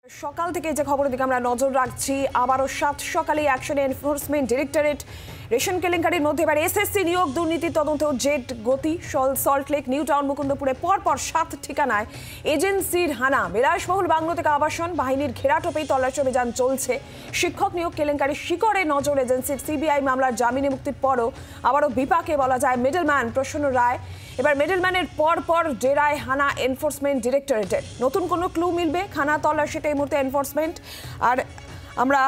সকাল থেকে যে খবরের দিকে আমরা নজর রাখছি, আবারও 7 সকালে অ্যাকশন এনফোর্সমেন্ট ডিরেক্টরেট রেশন কেলেঙ্কারির মধ্যে এবার এসএসসি নিয়োগ দুর্নীতি তদন্তেও জেট গতি। সল্টলেক, নিউ টাউন, মুকুন্দপুরে পরপর 7 ঠিকানায় এজেন্সির হানা। বিলাসবহুল বাংলো থেকে আবাসন, বাহিনীর ঘেরাটোপেই তল্লাশি অভিযান চলছে। শিক্ষক নিয়োগ কেলেঙ্কারির শিকড়ে নজর এজেন্সির। সিবিআই মামলার জামিনে মুক্তির পরও আবারও বিপাকে বলা যায় মিডলম্যান প্রসন্ন রায়। এবার মিডলম্যানের পর ডেরায় হানা এনফোর্সমেন্ট ডিরেক্টরেটের। নতুন কোনো ক্লু মিলবে খানা তল্লাশিতে এই মুহূর্তে এনফোর্সমেন্ট। আর আমরা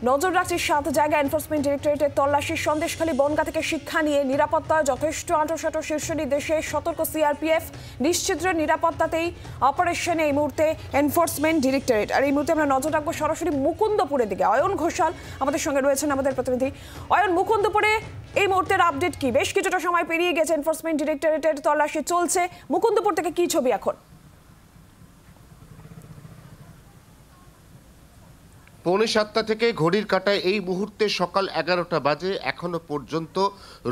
নজর রাখছি 7 জায়গায় এনফোর্সমেন্ট ডিরেক্টরেটের তল্লাশি। সন্দেশখালী বনগা থেকে শিক্ষা নিয়ে নিরাপত্তা যথেষ্ট আঁটোসাঁটো শীর্ষ নির্দেশে সতর্ক সিআরপিএফ। নিশ্চিদ্র নিরাপত্তাতেই অপারেশনে এই মুহূর্তে এনফোর্সমেন্ট ডিরেক্টরেট। আর এই মুহূর্তে আমরা নজর রাখবো সরাসরি মুকুন্দপুরের দিকে। অয়ন ঘোষাল আমাদের সঙ্গে রয়েছেন, আমাদের প্রতিনিধি। অয়ন, মুকুন্দপুরে এই মুহূর্তের আপডেট কি? বেশ কিছুটা সময় পেরিয়ে গেছে, এনফোর্সমেন্ট ডিরেক্টরেটের তল্লাশি চলছে। মুকুন্দপুর থেকে কি ছবি এখন? পৌনে 7টা থেকে ঘড়ির কাঁটায় এই মুহূর্তে সকাল 11টা বাজে। এখনো পর্যন্ত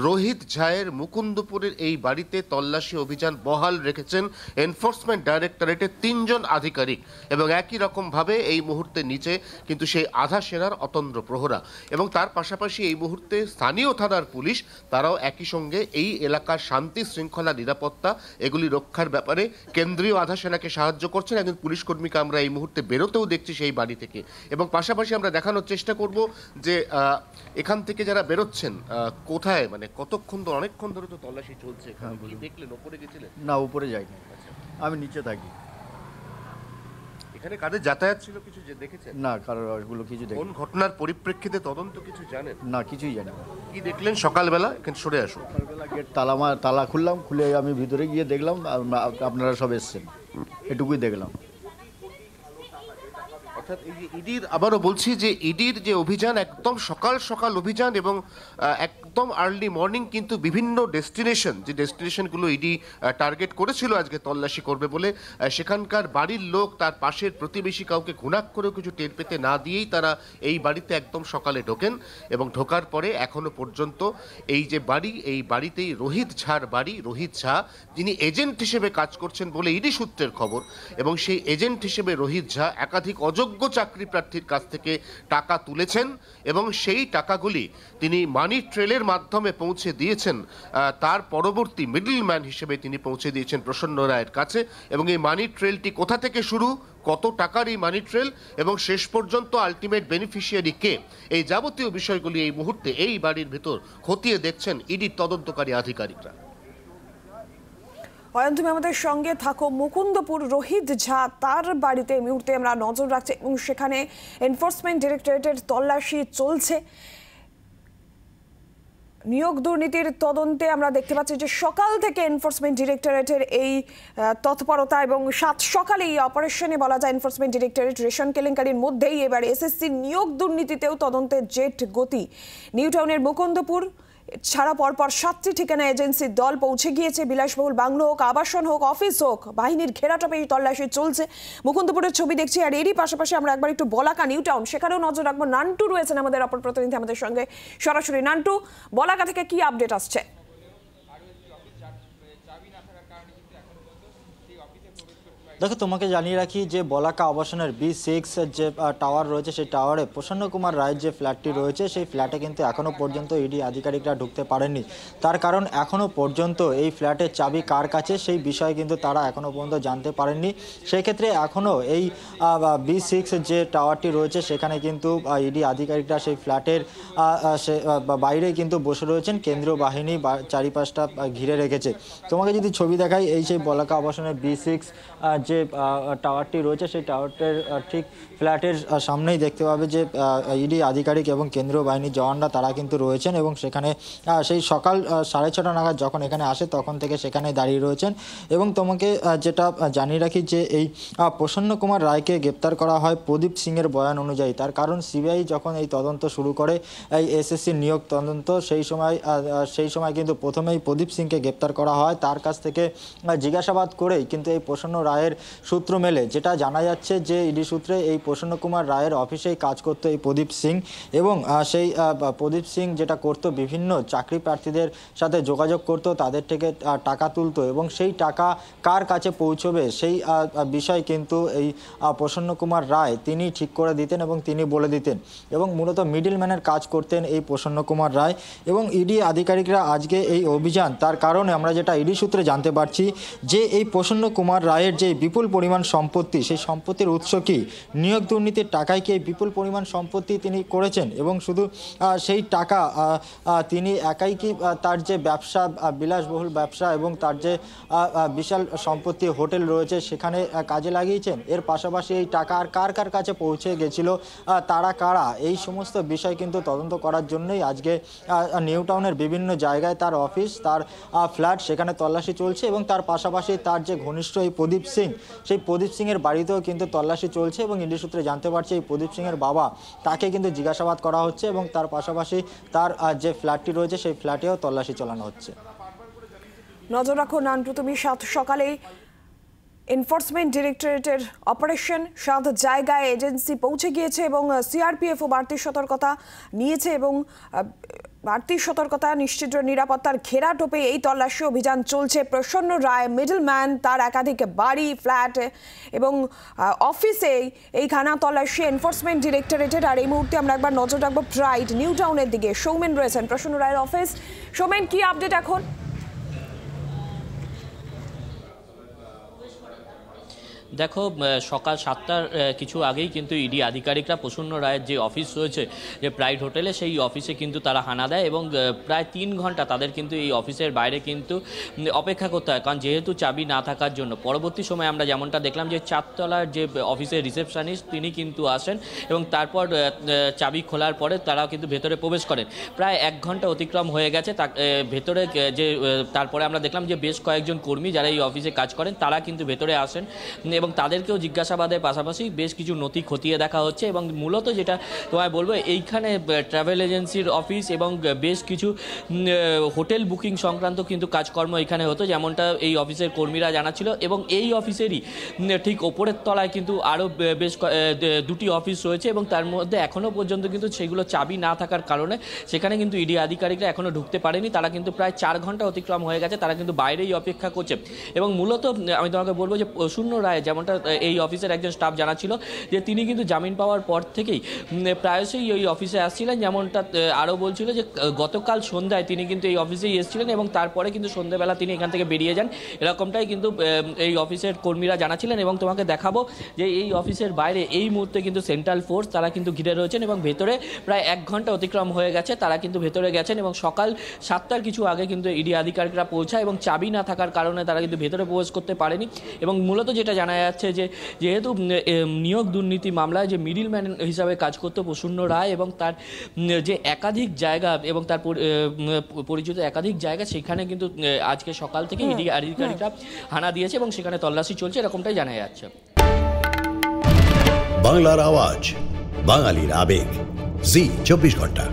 রোহিত ঝায়ের মুকুন্দপুরের এই বাড়িতে তল্লাশি অভিযান বহাল রেখেছেন এনফোর্সমেন্ট ডাইরেক্টরেটের 3 জন আধিকারিক। এবং একই রকমভাবে এই মুহূর্তে নিচে কিন্তু সেই আধা সেনার অতন্দ্র প্রহরা। এবং তার পাশাপাশি এই মুহূর্তে স্থানীয় থানার পুলিশ তারাও একই সঙ্গে এই এলাকার শান্তি শৃঙ্খলা নিরাপত্তা এগুলি রক্ষার ব্যাপারে কেন্দ্রীয় আধা সেনাকে সাহায্য করছেন। একজন পুলিশ কর্মীকে আমরা এই মুহূর্তে বেরোতেও দেখছি সেই বাড়ি থেকে। এবং পাশাপাশি আমরা দেখানোর চেষ্টা করব যে এখান থেকে যারা বেরোচ্ছেন কোথায়, মানে কতক্ষণ ধরে, অনেকক্ষণ ধরে তো তল্লাশি চলছে। কি দেখলেন? উপরে গেছিলেন? না, উপরে যাইনি, আমি নিচে থাকি। এখানে কাদের যাতায়াত ছিল কিছু যে দেখেছেন? না, কারোর ওগুলো কিছু দেখি। কোন ঘটনার পরিপ্রেক্ষিতে তদন্ত কিছু জানেন? না, কিছুই জানি না। কি দেখলেন সকালবেলা? এখানে সরে আসুন। সকালবেলা গেট তালা খুললাম, খুলে আমি ভিতরে গিয়ে দেখলাম আপনারা সব এসছেন, এটুকুই দেখলাম। অর্থাৎ এই যে ইডির, আবারও বলছি যে ইডির যে অভিযান একদম সকাল সকাল অভিযান এবং একদম আর্লি মর্নিং, কিন্তু বিভিন্ন ডেস্টিনেশন, যে ডেস্টিনেশনগুলো ইডি টার্গেট করেছিল আজকে তল্লাশি করবে বলে, সেখানকার বাড়ির লোক, তার পাশের প্রতিবেশী কাউকে ঘুণাক করেও কিছু টের পেতে না দিয়েই তারা এই বাড়িতে একদম সকালে ঢোকেন। এবং ঢোকার পরে এখনো পর্যন্ত এই যে বাড়ি, এই বাড়িতেই রোহিত ঝার বাড়ি। রোহিত ঝা যিনি এজেন্ট হিসেবে কাজ করছেন বলে ইডি সূত্রের খবর। এবং সেই এজেন্ট হিসেবে রোহিত ঝা একাধিক অযোগ্য চাকরি প্রার্থীর কাছ থেকে টাকা তুলেছেন এবং সেই টাকাগুলি তিনি মানি ট্রেলের মাধ্যমে পৌঁছে দিয়েছেন। তার পরবর্তী মিডলম্যান হিসেবে তিনি পৌঁছে দিয়েছেন প্রসন্ন রায়ের কাছে। এবং এই মানি ট্রেলটি কোথা থেকে শুরু, কত টাকার এই মানি ট্রেল, এবং শেষ পর্যন্ত আলটিমেট বেনিফিশিয়ারি কে, এই যাবতীয় বিষয়গুলি এই মুহূর্তে এই বাড়ির ভেতর খতিয়ে দেখছেন ইডির তদন্তকারী আধিকারিকরা। অয়ন, তুমি আমাদের সঙ্গে থাকো। মুকুন্দপুর রোহিত ঝা তার বাড়িতে এই মুহূর্তে আমরা নজর রাখছি এবং সেখানে এনফোর্সমেন্ট ডিরেক্টরেটের তল্লাশি চলছে। নিয়োগ দুর্নীতির তদন্তে আমরা দেখতে পাচ্ছি যে সকাল থেকে এনফোর্সমেন্ট ডিরেক্টরেটের এই তৎপরতা এবং 7 সকালে এই অপারেশনে বলা যায় এনফোর্সমেন্ট ডিরেক্টরেট রেশন কেলেঙ্কারির মধ্যেই এবার এসএসসি নিয়োগ দুর্নীতিতেও তদন্তের জেট গতি। নিউ টাউনের মুকুন্দপুর ছাড়া পরপর 7টি ঠিকানা এজেন্সির দল পৌঁছে গিয়েছে। বিলাসবহুল বাংলো হোক, আবাসন হোক, অফিস হোক, বাহিনীর ঘেরাটোপে এই তল্লাশি চলছে। মুকুন্দপুরের ছবি দেখছি। আর এরই পাশাপাশি আমরা একবার একটু বলাকা, নিউ টাউন, সেখানেও নজর রাখবো। নান্টু রয়েছেন আমাদের অপর প্রতিনিধি আমাদের সঙ্গে সরাসরি। নান্টু, বলাকা থেকে কি আপডেট আসছে? দেখো, তোমাকে জানিয়ে রাখি যে বলাকা আবাসনের B6 যে টাওয়ার রয়েছে, সেই টাওয়ারে প্রসন্ন কুমার রায়ের যে ফ্ল্যাটটি রয়েছে, সেই ফ্ল্যাটে কিন্তু এখনও পর্যন্ত ইডি আধিকারিকরা ঢুকতে পারেননি। তার কারণ এখনও পর্যন্ত এই ফ্ল্যাটের চাবি কার কাছে সেই বিষয়ে কিন্তু তারা এখনও পর্যন্ত জানতে পারেননি। সেই ক্ষেত্রে এখনও এই B6 যে টাওয়ারটি রয়েছে সেখানে কিন্তু ইডি আধিকারিকরা সেই ফ্ল্যাটের বাইরে কিন্তু বসে রয়েছেন। কেন্দ্রীয় বাহিনী চারিপাশটা ঘিরে রেখেছে। তোমাকে যদি ছবি দেখাই, এই সেই বলাকা আবাসনের B6 যে টাওয়ারটি রয়েছে, সেই টাওয়ারটির ঠিক ফ্ল্যাটের সামনেই দেখতে পাবে যে ইডি আধিকারিক এবং কেন্দ্রীয় বাহিনীর জওয়ানরা তারা কিন্তু রয়েছেন। এবং সেখানে সেই সকাল 6:30 নাগাদ যখন এখানে আসে তখন থেকে সেখানে দাঁড়িয়ে রয়েছেন। এবং তোমাকে যেটা জানিয়ে রাখি যে এই প্রসন্ন কুমার রায়কে গ্রেপ্তার করা হয় প্রদীপ সিংয়ের বয়ান অনুযায়ী। তার কারণ সিবিআই যখন এই তদন্ত শুরু করে, এই এসএসসি নিয়োগ তদন্ত, সেই সময় কিন্তু প্রথমেই প্রদীপ সিংকে গ্রেপ্তার করা হয়। তার কাছ থেকে জিজ্ঞাসাবাদ করেই কিন্তু এই প্রসন্ন রায়ের সূত্র মেলে, যেটা জানা যাচ্ছে যে ইডি সূত্রে এই প্রসন্ন কুমার রায়ের অফিসেই কাজ করতো এই প্রদীপ সিং, এবং সেই প্রদীপ সিং যেটা করতো বিভিন্ন চাকরি প্রার্থীদের সাথে যোগাযোগ করতো, তাদের থেকে টাকা তুলতো এবং সেই টাকা কার কাছে পৌঁছবে সেই বিষয় কিন্তু এই প্রসন্ন কুমার রায় তিনি ঠিক করে দিতেন এবং তিনি বলে দিতেন, এবং মূলত মিডলম্যানের কাজ করতেন এই প্রসন্ন কুমার রায়। এবং ইডি আধিকারিকরা আজকে এই অভিযান, তার কারণে আমরা যেটা ইডি সূত্রে জানতে পারছি যে এই প্রসন্ন কুমার রায়ের যে বিপুল পরিমাণ সম্পত্তি, সেই সম্পত্তির উৎস কি, নিয়োগ দুর্নীতির টাকায় কি এই বিপুল পরিমাণ সম্পত্তি তিনি করেছেন, এবং শুধু সেই টাকা তিনি একাই কি তার যে ব্যবসা, বিলাসবহুল ব্যবসা এবং তার যে বিশাল সম্পত্তি হোটেল রয়েছে সেখানে কাজে লাগিয়েছেন, এর পাশাপাশি এই টাকা আর কার কার কাছে পৌঁছে গেছিল, তারা কারা, এই সমস্ত বিষয় কিন্তু তদন্ত করার জন্যই আজকে নিউ টাউনের বিভিন্ন জায়গায় তার অফিস, তার ফ্ল্যাট, সেখানে তল্লাশি চলছে। এবং তার পাশাপাশি তার যে ঘনিষ্ঠ এই প্রদীপ সিং, সেই প্রদীপ সিংয়ের বাড়িতেও কিন্তু তল্লাশি চলছে, এবং ইডি সূত্রে জানতে পারছি এই প্রদীপ সিংয়ের বাবা, তাকে কিন্তু জিজ্ঞাসাবাদ করা হচ্ছে, এবং তার পাশাপাশি তার যে ফ্ল্যাটটি রয়েছে সেই ফ্ল্যাটেও তল্লাশি চালানো হচ্ছে। নজর রাখুন প্রথমে 7 সকালে এনফোর্সমেন্ট ডিরেক্টরেটের অপারেশন, 7 জায়গায় এজেন্সি পৌঁছে গিয়েছে এবং সিআরপিএফও বাড়তি সতর্কতা নিয়েছে, এবং বাড়তি সতর্কতা, নিশ্চিত নিরাপত্তার ঘেরাটোপে এই তল্লাশি অভিযান চলছে। প্রসন্ন রায় মিডলম্যান, তার একাধিক বাড়ি, ফ্ল্যাট এবং অফিসে এই খানা তল্লাশি এনফোর্সমেন্ট ডিরেক্টরেটের। আর এই মুহূর্তে আমরা একবার নজর রাখবো প্রাইড নিউ টাউনের দিকে। সৌমেন রয়েছেন প্রসন্ন রায়ের অফিস। সৌমেন, কি আপডেট এখন? দেখো, সকাল 7টার কিছু আগেই কিন্তু ইডি আধিকারিকরা প্রসন্ন রায়ের যে অফিস রয়েছে যে প্রাইড হোটেলে, সেই অফিসে কিন্তু তারা হানা দেয় এবং প্রায় 3 ঘন্টা তাদের কিন্তু এই অফিসের বাইরে কিন্তু অপেক্ষা করতে হয়, কারণ যেহেতু চাবি না থাকার জন্য। পরবর্তী সময় আমরা যেমনটা দেখলাম যে 4 তলার যে অফিসের রিসেপশনিস্ট তিনি কিন্তু আসেন এবং তারপর চাবি খোলার পরে তারা কিন্তু ভেতরে প্রবেশ করেন। প্রায় 1 ঘন্টা অতিক্রম হয়ে গেছে ভেতরে, যে তারপরে আমরা দেখলাম যে বেশ কয়েকজন কর্মী যারা এই অফিসে কাজ করেন তারা কিন্তু ভেতরে আসেন এবং তাদেরকেও জিজ্ঞাসাবাদের পাশাপাশি বেশ কিছু নথি খতিয়ে দেখা হচ্ছে। এবং মূলত যেটা তোমায় বলবো, এইখানে ট্রাভেল এজেন্সির অফিস এবং বেশ কিছু হোটেল বুকিং সংক্রান্ত কিন্তু কাজকর্ম এখানে হতো, যেমনটা এই অফিসের কর্মীরা জানাচ্ছিল। এবং এই অফিসেরই ঠিক ওপরের তলায় কিন্তু আরও বেশ 2টি অফিস রয়েছে এবং তার মধ্যে এখনও পর্যন্ত কিন্তু সেগুলো চাবি না থাকার কারণে সেখানে কিন্তু ইডি আধিকারিকরা এখনও ঢুকতে পারেনি। তারা কিন্তু প্রায় 4 ঘন্টা অতিক্রম হয়ে গেছে, তারা কিন্তু বাইরেই অপেক্ষা করছে। এবং মূলত আমি তোমাকে বলবো যে প্রসন্ন রায়, যেমনটা এই অফিসের একজন স্টাফ জানাচ্ছিল যে তিনি কিন্তু জামিন পাওয়ার পর থেকেই প্রায়শই এই অফিসে আসছিলেন, যেমনটা আরও বলছিল যে গতকাল সন্ধ্যায় তিনি কিন্তু এই অফিসেই এসেছিলেন এবং তারপরে কিন্তু সন্ধ্যাবেলা তিনি এখান থেকে বেরিয়ে যান, এরকমটাই কিন্তু এই অফিসের কর্মীরা জানাচ্ছিলেন। এবং তোমাকে দেখাবো যে এই অফিসের বাইরে এই মুহূর্তে কিন্তু সেন্ট্রাল ফোর্স তারা কিন্তু ঘিরে রয়েছেন এবং ভেতরে প্রায় 1 ঘন্টা অতিক্রম হয়ে গেছে, তারা কিন্তু ভেতরে গেছেন এবং সকাল 7টার কিছু আগে কিন্তু ইডি আধিকারিকরা পৌঁছায় এবং চাবি না থাকার কারণে তারা কিন্তু ভেতরে প্রবেশ করতে পারেনি। এবং মূলত যেটা জানা যাচ্ছে যে যেহেতু নিয়োগ দুর্নীতি মামলায় যে মিডলম্যান হিসাবে কাজ করতো প্রসন্ন রায় এবং তার যে একাধিক জায়গা এবং তার পরিচিত একাধিক জায়গা, সেখানে কিন্তু আজকে সকাল থেকে ইডি আধিকারিকরা হানা দিয়েছে এবং সেখানে তল্লাশি চলছে, এরকমটাই জানা যাচ্ছে। বাংলার আওয়াজ, বাঙালির আবেগ, জি 24 ঘন্টা।